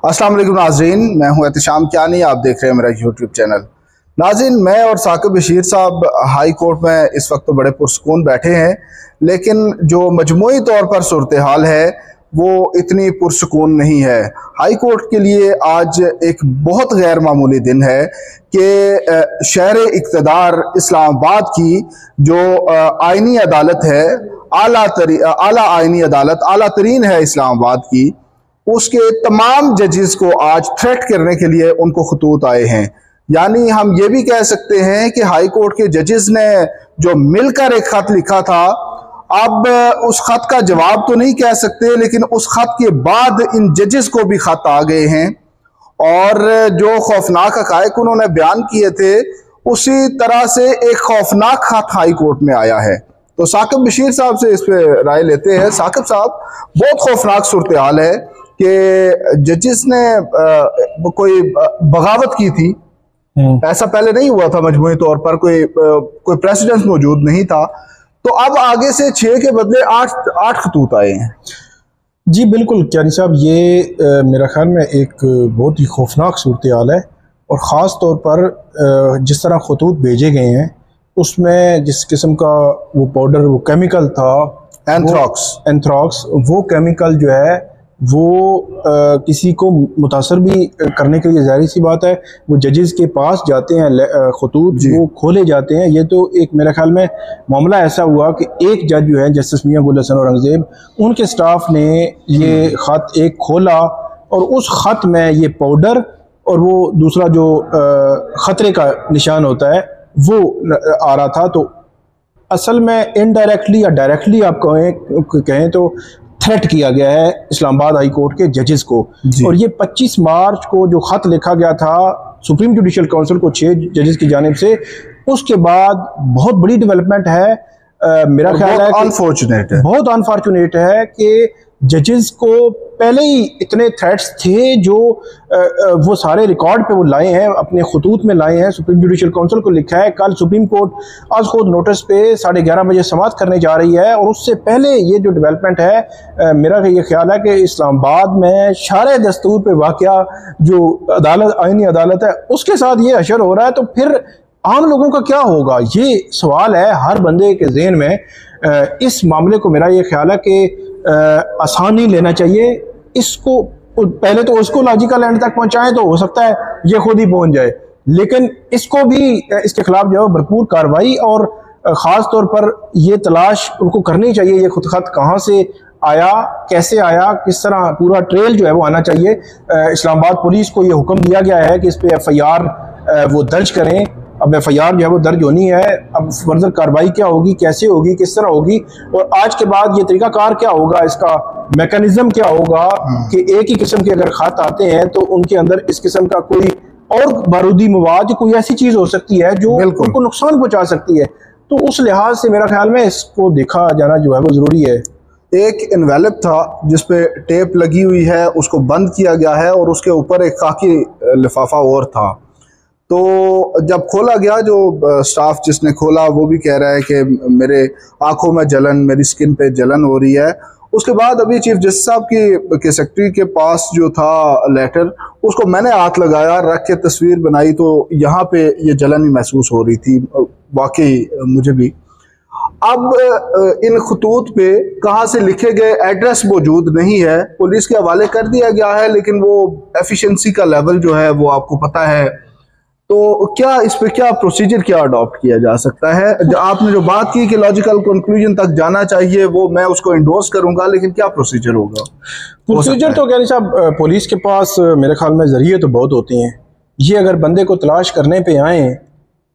अस्सलाम वालेकुम नाज़रीन, मैं हूं एहतिशाम कियानी। आप देख रहे हैं मेरा यूट्यूब चैनल। नाज़रीन, मैं और साकिब बशीर साहब हाई कोर्ट में इस वक्त तो बड़े पुरसकून बैठे हैं, लेकिन जो मजमूई तौर पर सूरत हाल है वो इतनी पुरसकून नहीं है। हाई कोर्ट के लिए आज एक बहुत गैर मामूली दिन है कि शहर इक़्तिदार इस्लामाबाद की जो आइनी अदालत है, आला आइनी अदालत, आला तरीन है इस्लामाबाद की, उसके तमाम जजेस को आज थ्रेट करने के लिए उनको खतूत आए हैं। यानी हम ये भी कह सकते हैं कि हाई कोर्ट के जजेस ने जो मिलकर एक खत लिखा था, अब उस खत का जवाब तो नहीं कह सकते, लेकिन उस खत के बाद इन जजेस को भी खत आ गए हैं और जो खौफनाक हक़ाइक़ उन्होंने बयान किए थे उसी तरह से एक खौफनाक खत हाई कोर्ट में आया है। तो साकिब बशीर साहब से इस पे राय लेते हैं। साकिब साहब, बहुत खौफनाक सूरत हाल है कि जजेस ने कोई बगावत की थी। ऐसा पहले नहीं हुआ था, मजमूई तौर पर कोई प्रेसिडेंट मौजूद नहीं था, तो अब आगे से 6 के बदले 8 खतूत आए हैं। जी बिल्कुल कियानी साहब, ये मेरा ख्याल में एक बहुत ही खौफनाक सूरत हाल है और ख़ास तौर पर जिस तरह खतूत भेजे गए हैं उसमें जिस किस्म का वो पाउडर, वो केमिकल था एंथ्राक्स, वो केमिकल जो है वो किसी को मुतासर भी करने के लिए जाहिर सी बात है वो जजेस के पास जाते हैं, खतूत वो खोले जाते हैं। ये तो एक मेरे ख्याल में मामला ऐसा हुआ कि एक जज जो है जस्टिस मियां गुल हसन औरंगज़ेब, उनके स्टाफ ने ये ख़त एक खोला और उस ख़त में ये पाउडर और वो दूसरा जो ख़तरे का निशान होता है वो आ रहा था। तो असल में इनडायरेक्टली या डायरेक्टली आप कहें तो थ्रेट किया गया है इस्लामाबाद हाई कोर्ट के जजेस को। और ये 25 मार्च को जो ख़त लिखा गया था सुप्रीम जुडिशल काउंसिल को 6 जजेस की जानिब से, उसके बाद बहुत बड़ी डेवलपमेंट है। मेरा ख्याल है बहुत अनफॉर्चुनेट है कि जजेस को पहले ही इतने थ्रेट्स थे जो वो सारे रिकॉर्ड पे वो लाए हैं, अपने खतूत में लाए हैं, सुप्रीम जुडिशल काउंसिल को लिखा है। कल सुप्रीम कोर्ट आज खुद नोटिस पे 11:30 बजे समाअत करने जा रही है और उससे पहले ये जो डेवलपमेंट है, मेरा ये ख्याल है कि इस्लामाबाद में शारे दस्तूर पे वाक़या जो अदालत, आइनी अदालत है, उसके साथ ये अशर हो रहा है, तो फिर आम लोगों का क्या होगा, ये सवाल है हर बंदे के ज़हन में। इस मामले को मेरा ये ख्याल है कि आसान नहीं लेना चाहिए। इसको पहले तो उसको लॉजिकल एंड तक पहुंचाएं तो हो सकता है ये खुद ही पहुंच जाए, लेकिन इसको भी, इसके खिलाफ जो है भरपूर कार्रवाई और ख़ास तौर पर ये तलाश उनको करनी चाहिए, ये खुद खत कहाँ से आया, कैसे आया, किस तरह पूरा ट्रेल जो है वो आना चाहिए। इस्लामाबाद पुलिस को ये हुक्म दिया गया है कि इस पर FIR वो दर्ज करें। अब FIR जो है वो दर्ज होनी है, अब फर्दर कार्रवाई क्या होगी, कैसे होगी, किस तरह होगी, और आज के बाद ये तरीकाकार क्या होगा, इसका मैकेनिज्म क्या होगा कि एक ही किस्म के अगर खत आते हैं तो उनके अंदर इस किस्म का कोई और बारूदी मवाद, कोई ऐसी चीज़ हो सकती है जो उनको नुकसान पहुंचा सकती है। तो उस लिहाज से मेरा ख्याल में इसको देखा जाना जो है वो ज़रूरी है। एक एनवेलप था जिसपे टेप लगी हुई है, उसको बंद किया गया है और उसके ऊपर एक खाकी लिफाफा और था। तो जब खोला गया, जो स्टाफ जिसने खोला वो भी कह रहा है कि मेरे आंखों में जलन, मेरी स्किन पे जलन हो रही है। उसके बाद अभी चीफ जस्टिस साहब के सेक्रेटरी के पास जो था लेटर, उसको मैंने हाथ लगाया, रख के तस्वीर बनाई, तो यहाँ पे ये जलन ही महसूस हो रही थी, वाकई मुझे भी। अब इन खतूत पे कहाँ से लिखे गए एड्रेस मौजूद नहीं है, पुलिस के हवाले कर दिया गया है, लेकिन वो एफिशिएंसी का लेवल जो है वो आपको पता है। तो क्या इस पे क्या प्रोसीजर क्या अडॉप्ट किया जा सकता है? आपने जो बात की कि लॉजिकल कंक्लूजन तक जाना चाहिए, वो मैं उसको इंडोर्स करूंगा, लेकिन क्या प्रोसीजर होगा? प्रोसीजर तो क्या साहब, पुलिस के पास मेरे ख्याल में जरिए तो बहुत होते हैं। ये अगर बंदे को तलाश करने पे आए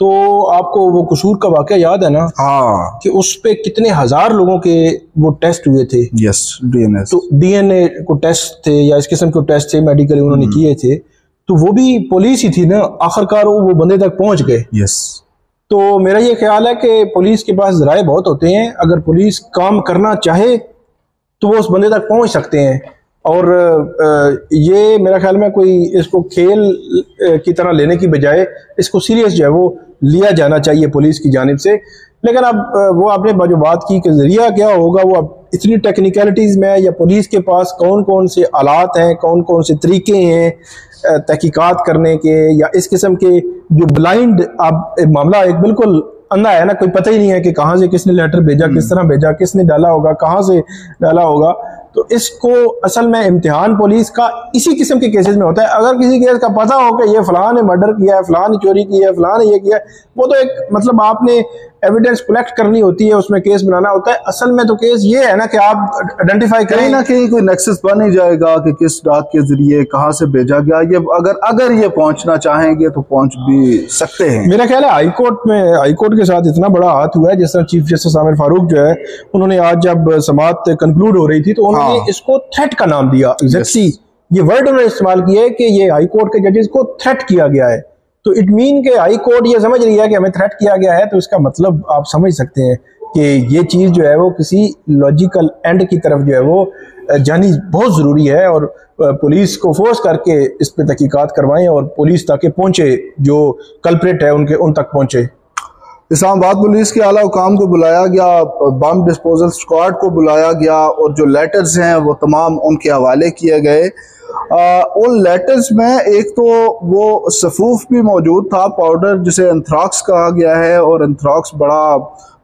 तो आपको वो कसूर का वाक़या याद है ना? हाँ, कि उस पे कितने हजार लोगों के वो टेस्ट हुए थे। यस, DNA को टेस्ट थे या इस किस्म के टेस्ट थे, मेडिकल उन्होंने किए थे, तो वो भी पुलिस ही थी ना, आखिरकार वो बंदे तक पहुंच गए। यस। तो मेरा ये ख्याल है कि पुलिस के पास जराए बहुत होते हैं, अगर पुलिस काम करना चाहे तो वो उस बंदे तक पहुंच सकते हैं। और ये मेरा ख्याल में कोई इसको खेल की तरह लेने की बजाय इसको सीरियस जो है वो लिया जाना चाहिए पुलिस की जानिब से। लेकिन अब वो आपने जो बात की कि जरिया क्या होगा, वो अब इतनी टेक्निकलिटीज़ में या पुलिस के पास कौन कौन से आलात हैं, कौन कौन से तरीके हैं तहकीकात करने के, या इस किस्म के जो ब्लाइंड अब मामला एक बिल्कुल अंधा है ना, कोई पता ही नहीं है कि कहाँ से किसने लेटर भेजा, किस तरह भेजा, किसने डाला होगा, कहाँ से डाला होगा। तो इसको असल में इम्तिहान पुलिस का इसी किस्म के केसेस में होता है। अगर किसी केस का पता हो कि ये फलां ने मर्डर किया है, फलां ने चोरी की है, फलां ने ये किया है, वो तो एक मतलब आपने एविडेंस कलेक्ट करनी होती है, उसमें केस बनाना होता है। असल में तो केस ये है ना कि आप आइडेंटिफाई करें, कहीं ना कहीं कोई नेक्सस बन ही जाएगा कि किस डाक के जरिए कहाँ से भेजा गया। ये अगर ये पहुंचना चाहेंगे तो पहुंच भी सकते हैं। मेरा ख्याल है हाई कोर्ट के साथ इतना बड़ा हाथ हुआ है। जिस तरह चीफ जस्टिस आमिर फारूक जो है, उन्होंने आज जब समाअत कंक्लूड हो रही थी तो उन्होंने इसको थ्रेट का नाम दिया। एग्जैक्टली ये वर्ड उन्होंने इस्तेमाल किया है कि ये हाई कोर्ट के जजेस को थ्रेट किया गया है। तो इट मीन के हाई कोर्ट ये समझ रही है कि हमें थ्रेट किया गया है, तो इसका मतलब आप समझ सकते हैं कि ये चीज़ जो है वो किसी लॉजिकल एंड की तरफ जो है वो जानी बहुत ज़रूरी है, और पुलिस को फोर्स करके इस पर तहकीकात करवाएं और पुलिस ताकि पहुंचे, जो कल्प्रेट है उन तक पहुंचे। इस्लामाबाद पुलिस के आला हुकाम को बुलाया गया, बम डिस्पोजल स्क्वाड को बुलाया गया, और जो लेटर्स हैं वो तमाम उनके हवाले किए गए। उन लेटर्स में एक तो वो सफूफ भी मौजूद था, पाउडर जिसे एंथ्राक्स कहा गया है, और एंथ्राक्स बड़ा,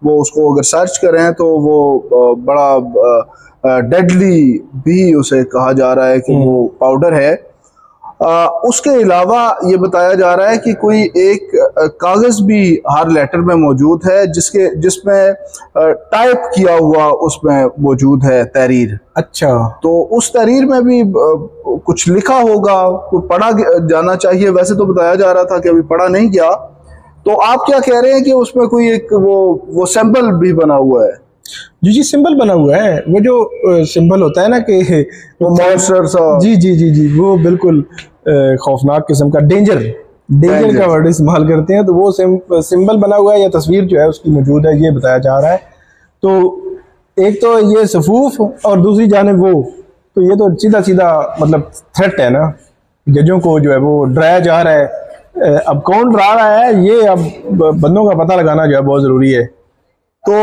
वो उसको अगर सर्च करें तो वो बड़ा डेडली भी उसे कहा जा रहा है कि वो पाउडर है। उसके अलावा ये बताया जा रहा है कि कोई एक कागज भी हर लेटर में मौजूद है जिसमें टाइप किया हुआ उसमें मौजूद है तहरीर। अच्छा, तो उस तहरीर में भी कुछ लिखा होगा, पढ़ा जाना चाहिए। वैसे तो बताया जा रहा था कि अभी पढ़ा नहीं गया। तो आप क्या कह रहे हैं कि उसमें कोई एक वो सिंबल भी बना हुआ है? जी सिंबल बना हुआ है। वो जो सिंबल होता है ना कि वो मॉन्स्टर सा, जी वो बिल्कुल खौफनाक किस्म का डेंजर का वर्ड इस्तेमाल करते हैं। तो वो सिंबल बना हुआ है या तस्वीर जो है उसकी मौजूद है, ये बताया जा रहा है। तो एक तो ये सफूफ और दूसरी जानिब वो, तो ये तो सीधा मतलब थ्रेट है ना, जजों को जो है वो डराया जा रहा है। अब कौन डरा रहा है, ये अब बंदों का पता लगाना जो है बहुत ज़रूरी है। तो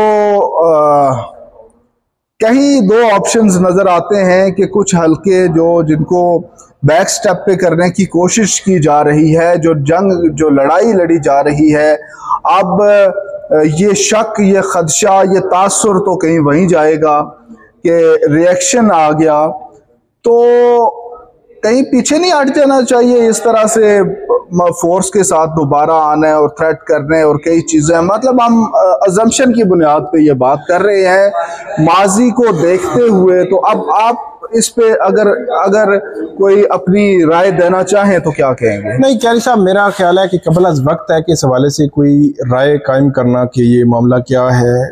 कहीं दो ऑप्शंस नज़र आते हैं कि कुछ हल्के जिनको बैक स्टेप पे करने की कोशिश की जा रही है, जो लड़ाई लड़ी जा रही है, अब ये शक, ये खदशा, ये तासुर तो कहीं वहीं जाएगा कि रिएक्शन आ गया, तो कहीं पीछे नहीं हट जाना चाहिए इस तरह से फोर्स के साथ दोबारा आना और थ्रेट करने और कई चीज़ें। मतलब हम अजम्पशन की बुनियाद पे ये बात कर रहे हैं माजी को देखते हुए। तो अब आप इस पे अगर कोई अपनी राय देना चाहें तो क्या कहेंगे? नहीं क्यारी साहब, मेरा ख्याल है कि कबल अज़ वक्त है कि इस हवाले से कोई राय कायम करना कि ये मामला क्या है,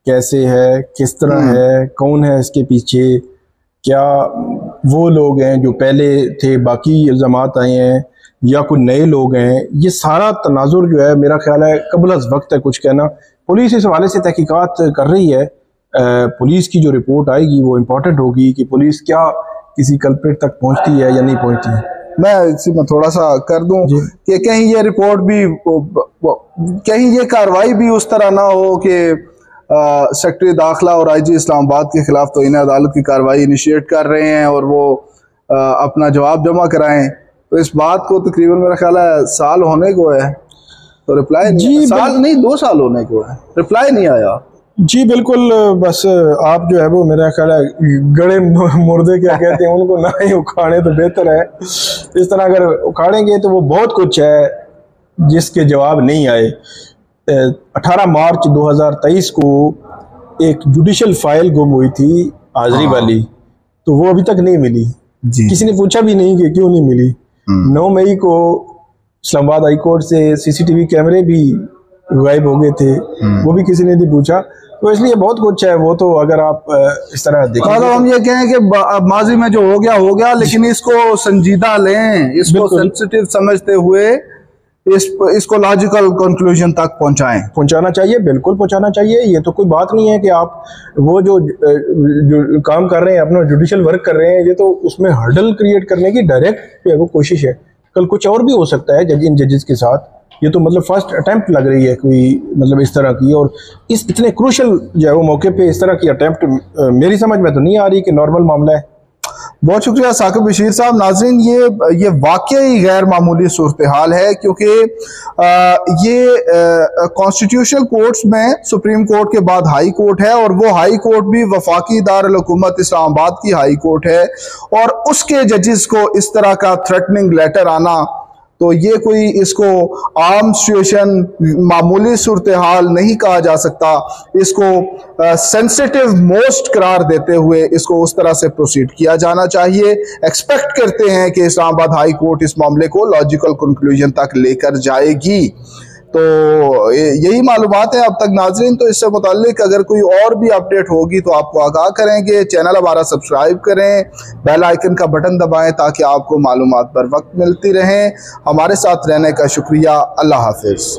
कैसे है, किस तरह है, कौन है इसके पीछे, क्या वो लोग हैं जो पहले थे, बाकी इल्ज़ामात आए हैं, या कोई नए लोग हैं। ये सारा तनाजुर जो है मेरा ख्याल है कबल अज़ वक्त है कुछ कहना। पुलिस इस हवाले से तहकीकात कर रही है। पुलिस की जो रिपोर्ट आएगी वो इम्पोर्टेंट होगी कि पुलिस क्या किसी कल्प्रेट तक पहुंचती है या नहीं पहुंचती। मैं इसी में थोड़ा सा कर दूं कि कहीं ये रिपोर्ट भी, कहीं ये कार्रवाई भी उस तरह ना हो कि सेक्रेटरी दाखिला और आईजी इस्लामाबाद के खिलाफ तो इन्हें अदालत की कार्रवाई इनिशिएट कर रहे हैं और वो अपना जवाब जमा कराएं। तो इस बात को तकरीबन मेरा ख्याल है साल होने को है, तो रिप्लाई नहीं, साल नहीं 2 साल होने को है, रिप्लाई नहीं आया। जी बिल्कुल, बस आप जो है वो मेरा ख्याल है गड़े मुर्दे क्या कहते हैं उनको ना ही उखाड़े तो बेहतर है। इस तरह अगर उखाड़ेंगे तो वो बहुत कुछ है जिसके जवाब नहीं आए। 18 मार्च 2023 को एक जुडिशल फाइल गुम हुई थी हाजिरी वाली, तो वो अभी तक नहीं मिली। किसी ने पूछा भी नहीं कि क्यों नहीं मिली। 9 मई को इस्लामाबाद हाई कोर्ट से सीसीटीवी कैमरे भी गायब हो गए थे, वो भी किसी ने नहीं पूछा। तो इसलिए बहुत कुछ है, वो तो अगर आप इस तरह देखें तो हम ये कहें कि माजी में जो हो गया, लेकिन इसको संजीदा लें, इसको सेंसिटिव समझते हुए इसको लॉजिकल कंक्लूजन तक पहुंचाना चाहिए। बिल्कुल पहुंचाना चाहिए। ये तो कोई बात नहीं है कि आप वो जो काम कर रहे हैं, अपना जुडिशल वर्क कर रहे हैं, ये तो उसमें हर्डल क्रिएट करने की डायरेक्ट वो कोशिश है। कल कुछ और भी हो सकता है इन जजेस के साथ। ये तो मतलब फर्स्ट अटेम्प्ट लग रही है कोई मतलब इस तरह की, और इस इतने क्रूशल जो है वो मौके पे इस तरह की अटेम्प्ट मेरी समझ में तो नहीं आ रही कि नॉर्मल मामला है। बहुत शुक्रिया साकिब बशीर साहब। नाज़रीन, ये वाकई गैर मामूली सूरत हाल है, क्योंकि ये कॉन्स्टिट्यूशनल कोर्ट्स में सुप्रीम कोर्ट के बाद हाई कोर्ट है, और वो हाई कोर्ट भी वफाकी दारुल हुकूमत इस्लामाबाद की हाई कोर्ट है, और उसके जजेस को इस तरह का थ्रेटनिंग लेटर आना, तो ये कोई इसको आम सिचुएशन, मामूली सूरत हाल नहीं कहा जा सकता। इसको सेंसिटिव मोस्ट करार देते हुए इसको उस तरह से प्रोसीड किया जाना चाहिए। एक्सपेक्ट करते हैं कि इस्लामाबाद हाई कोर्ट इस मामले को लॉजिकल कंक्लूजन तक लेकर जाएगी। तो यही मालूमात है अब तक नाज़रीन। तो इससे मुताल्लिक अगर कोई और भी अपडेट होगी तो आपको आगाह करेंगे। चैनल हमारा सब्सक्राइब करें, बेल आइकन का बटन दबाएं ताकि आपको मालूमात बर वक्त मिलती रहें। हमारे साथ रहने का शुक्रिया। अल्लाह हाफिज़।